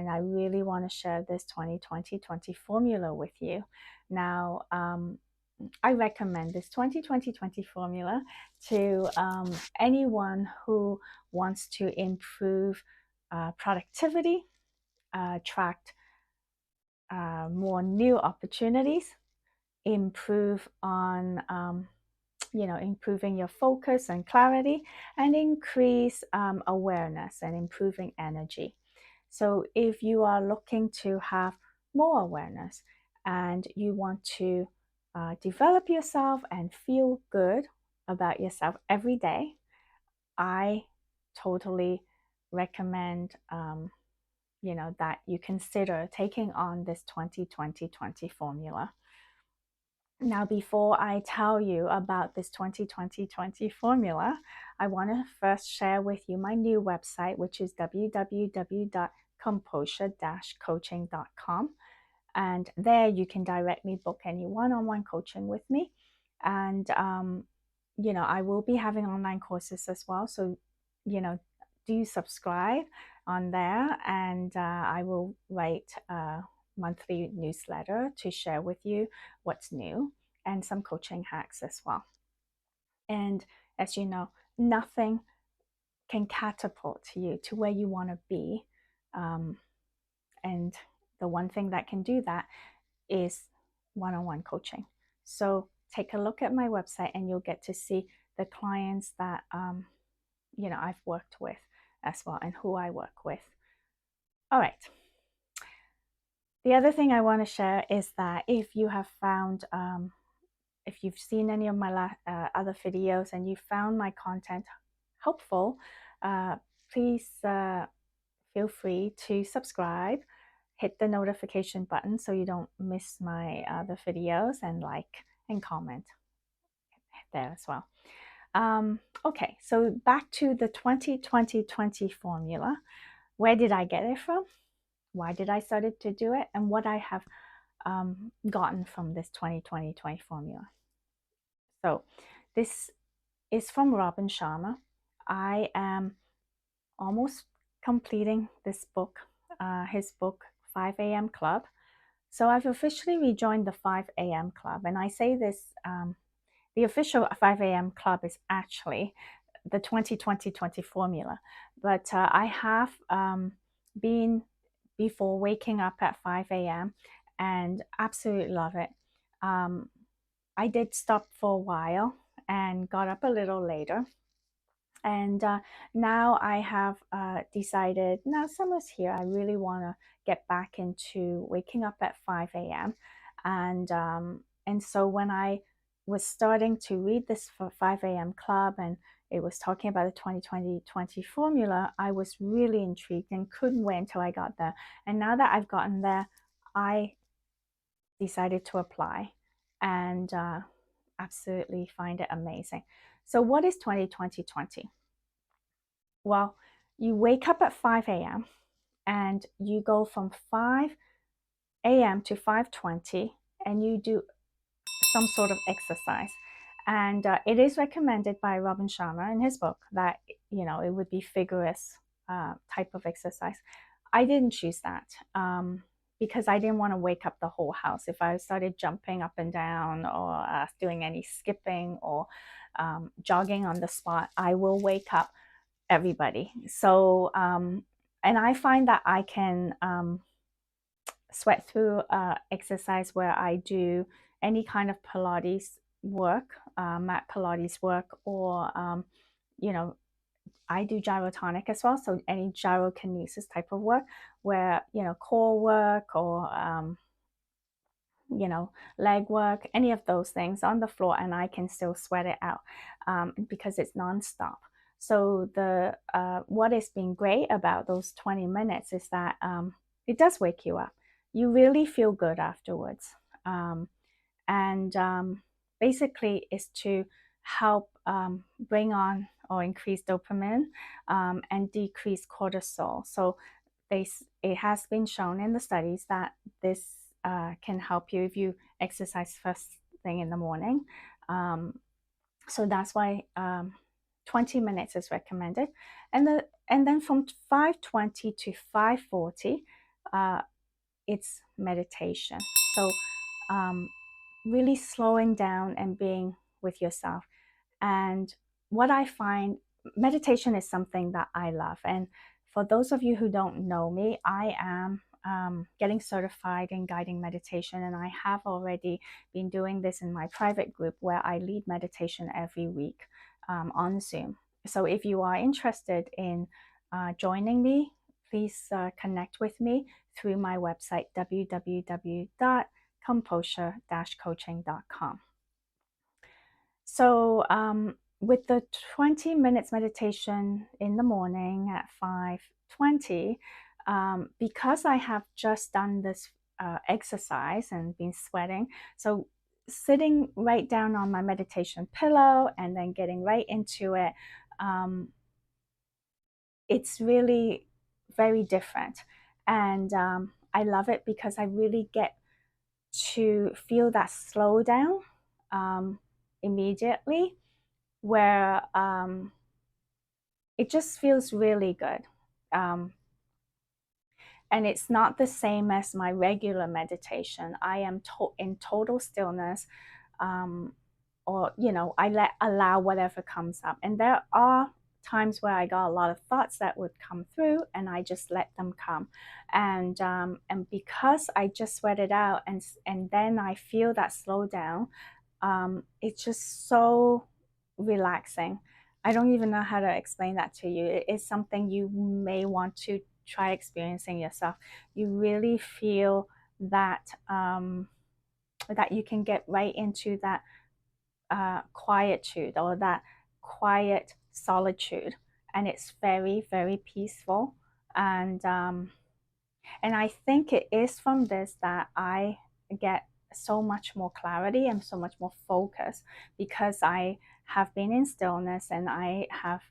And I really want to share this 20-20-20 formula with you. Now, I recommend this 20-20-20 formula to anyone who wants to improve productivity, attract more new opportunities, improve on improving your focus and clarity, and increase awareness and improving energy. So if you are looking to have more awareness and you want to develop yourself and feel good about yourself every day, I totally recommend that you consider taking on this 20-20-20 formula. Now, before I tell you about this 20-20-20 formula, I want to first share with you my new website, which is www.composure-coaching.com. And there you can directly book any one-on-one coaching with me. And, I will be having online courses as well. So, do subscribe on there, and I will write a monthly newsletter to share with you what's new and some coaching hacks as well. And as you know, nothing can catapult you to where you want to be. And the one thing that can do that is one-on-one coaching. So take a look at my website and you'll get to see the clients that I've worked with as well, and who I work with. All right. The other thing I want to share is that if you have found, if you've seen any of my other videos and you found my content helpful, please feel free to subscribe, hit the notification button so you don't miss my other videos, and like and comment there as well. Okay, so back to the 20-20-20 formula. Where did I get it from? Why did I started to do it? And what I have gotten from this 20-20-20 formula. So this is from Robin Sharma. I am almost completing this book, his book, 5 a.m. Club. So I've officially rejoined the 5 a.m. Club. And I say this, the official 5 a.m. Club is actually the 20-20-20 formula. But I have been before waking up at 5 a.m. and absolutely love it. I did stop for a while and got up a little later. And now I have decided, now summer's here, I really want to get back into waking up at 5 a.m. And so when I was starting to read this for 5 a.m. Club, and it was talking about the 20-20-20 formula, I was really intrigued and couldn't wait until I got there. And now that I've gotten there, I decided to apply and absolutely find it amazing. So what is 20-20-20? Well, you wake up at 5 a.m. and you go from 5 a.m. to 5:20 and you do some sort of exercise. And it is recommended by Robin Sharma in his book that, it would be vigorous type of exercise. I didn't choose that because I didn't want to wake up the whole house. If I started jumping up and down or doing any skipping or jogging on the spot, I will wake up everybody. So, and I find that I can sweat through exercise where I do any kind of Pilates work, mat Pilates work, or, I do gyrotonic as well. So any gyrokinesis type of work where, core work or, leg work, any of those things on the floor, and I can still sweat it out because it's nonstop. So the what has been great about those 20 minutes is that it does wake you up. You really feel good afterwards. And basically is to help bring on or increase dopamine and decrease cortisol. So it has been shown in the studies that this can help you if you exercise first thing in the morning. So that's why 20 minutes is recommended. And then from 5:20 to 5:40, it's meditation. So really slowing down and being with yourself. And what I find, meditation is something that I love. And for those of you who don't know me, I am getting certified in guiding meditation, and I have already been doing this in my private group where I lead meditation every week on Zoom. So if you are interested in joining me, please connect with me through my website, www.composure-coaching.com. So with the 20 minutes meditation in the morning at 5:20, because I have just done this exercise and been sweating, so sitting right down on my meditation pillow and then getting right into it, it's really very different. And I love it because I really get to feel that slowdown immediately, where it just feels really good. And it's not the same as my regular meditation. I am in total stillness, or I allow whatever comes up. And there are times where I got a lot of thoughts that would come through, and I just let them come. And because I just sweat it out, and then I feel that slow down, it's just so relaxing. I don't even know how to explain that to you. It is something you may want to try experiencing yourself. You really feel that that you can get right into that quietude, or that quiet solitude, and it's very, very peaceful. And I think it is from this that I get so much more clarity and so much more focus, because I have been in stillness and I have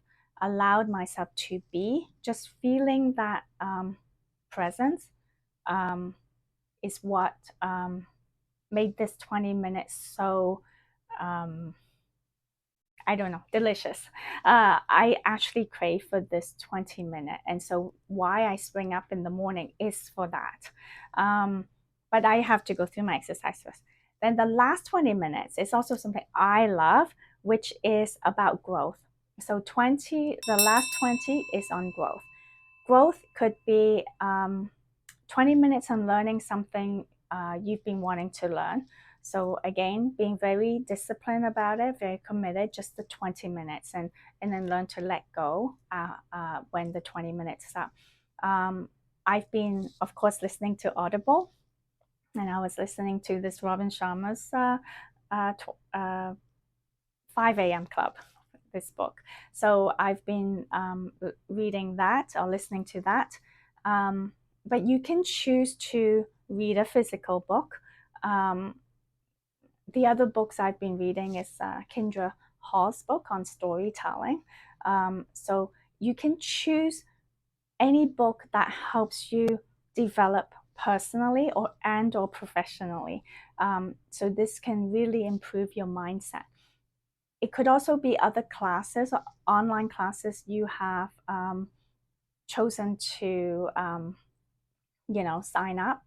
allowed myself to be just feeling that presence, is what made this 20 minutes so I don't know, delicious. I actually crave for this 20-minute. And so why I spring up in the morning is for that. But I have to go through my exercise first. Then the last 20 minutes is also something I love, which is about growth. So the last 20 is on growth. Growth could be 20 minutes on learning something you've been wanting to learn. So again, being very disciplined about it, very committed, just the 20 minutes, and then learn to let go when the 20 minutes is up. I've been, of course, listening to Audible, and I was listening to this Robin Sharma's 5 a.m. Club, this book. So I've been reading that or listening to that. But you can choose to read a physical book. The other books I've been reading is Kindra Hall's book on storytelling. So you can choose any book that helps you develop personally or professionally. So this can really improve your mindset. It could also be other classes, online classes you have chosen to sign up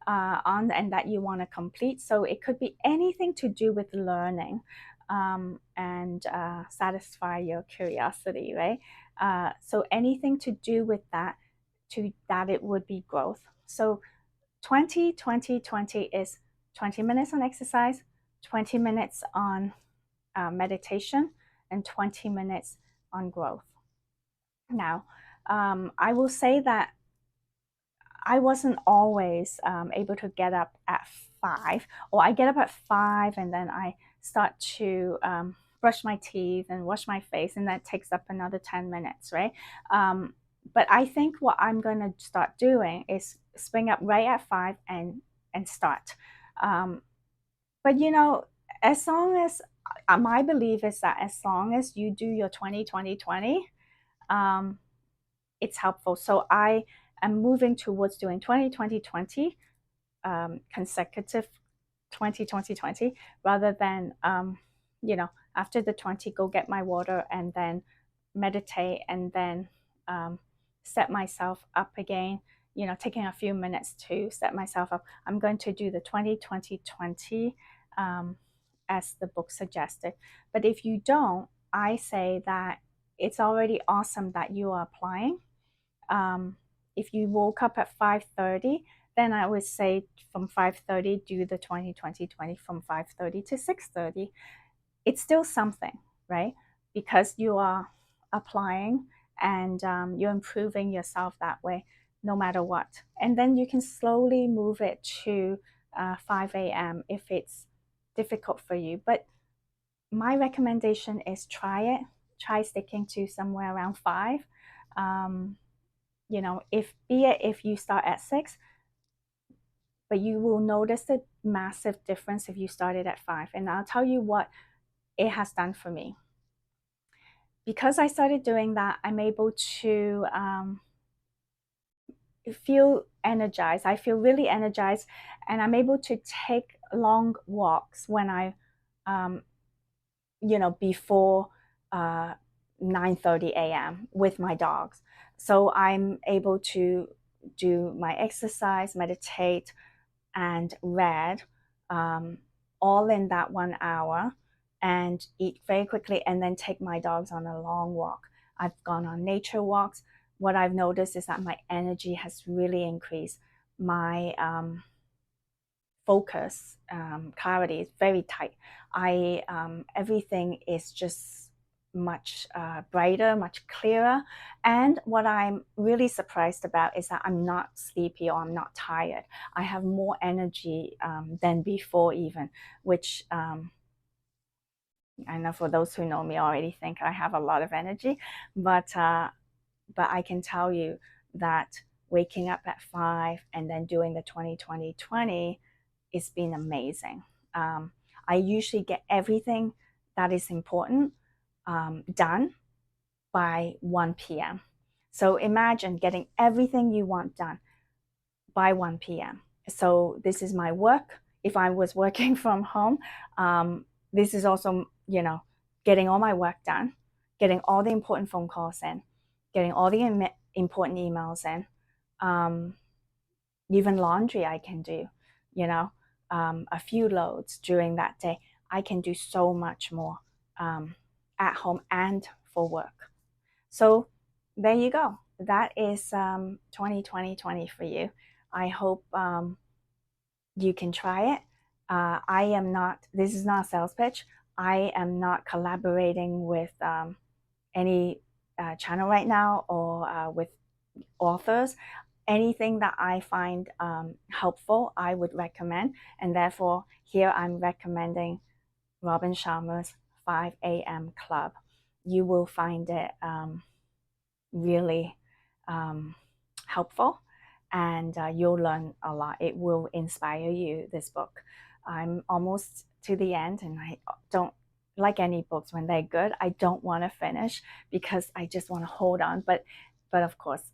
on, and that you want to complete. So it could be anything to do with learning and satisfy your curiosity, right? So anything to do with that, it would be growth. So 20, 20, 20 is 20 minutes on exercise, 20 minutes on meditation, and 20 minutes on growth. Now, I will say that I wasn't always able to get up at 5, or I get up at 5 and then I start to brush my teeth and wash my face, and that takes up another 10 minutes, right? But I think what I'm going to start doing is spring up right at 5 and start. But as long as my belief is that as long as you do your 20, 20, 20, it's helpful. So I am moving towards doing 20, 20, 20, consecutive 20, 20, 20, rather than, after the 20, go get my water and then meditate, and then set myself up again, taking a few minutes to set myself up. I'm going to do the 20-20-20 as the book suggested. But if you don't, I say that it's already awesome that you are applying. If you woke up at 5:30, then I would say from 5:30 do the 20-20-20 from 5:30 to 6:30. It's still something, right? Because you are applying and you're improving yourself that way, no matter what. And then you can slowly move it to 5 a.m. if it's difficult for you. But my recommendation is try it. Try sticking to somewhere around 5. If you start at 6, but you will notice a massive difference if you started at 5. And I'll tell you what it has done for me. Because I started doing that, I'm able to feel energized. I feel really energized, and I'm able to take long walks when before 9:30 a.m. with my dogs. So I'm able to do my exercise, meditate, and read all in that 1 hour, and eat very quickly, and then take my dogs on a long walk. I've gone on nature walks. What I've noticed is that my energy has really increased. My focus, clarity is very tight. Everything is just much brighter, much clearer. And what I'm really surprised about is that I'm not sleepy or I'm not tired. I have more energy than before even, which I know for those who know me already think I have a lot of energy, but I can tell you that waking up at 5 and then doing the 20-20-20, it's been amazing. I usually get everything that is important done by 1 p.m. So imagine getting everything you want done by 1 p.m. So this is my work. If I was working from home, this is also, getting all my work done, getting all the important phone calls in, getting all the important emails in, even laundry I can do, a few loads during that day. I can do so much more at home and for work. So there you go. That is 20-20-20 for you. I hope you can try it. This is not a sales pitch. I am not collaborating with any channel right now or with authors. Anything that I find helpful, I would recommend. And therefore, here I'm recommending Robin Sharma's 5 a.m. Club. You will find it really helpful, and you'll learn a lot. It will inspire you, this book. I'm almost to the end, and I don't like any books when they're good. I don't want to finish because I just want to hold on. But of course,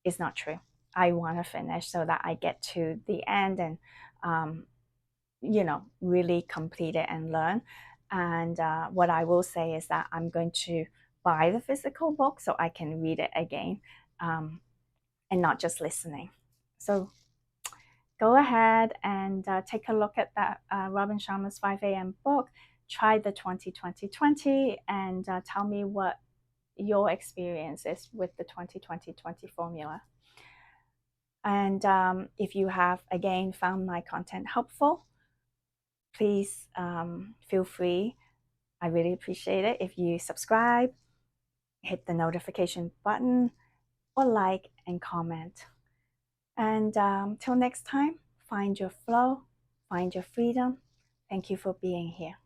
it's not true. I want to finish so that I get to the end and really complete it and learn. And what I will say is that I'm going to buy the physical book so I can read it again and not just listening. So go ahead and take a look at that Robin Sharma's 5 a.m. book. Try the 20-20-20 and tell me what your experience is with the 20-20-20 formula. And if you have, again, found my content helpful, please feel free. I really appreciate it if you subscribe, hit the notification button, or like and comment. And till next time, find your flow, find your freedom. Thank you for being here.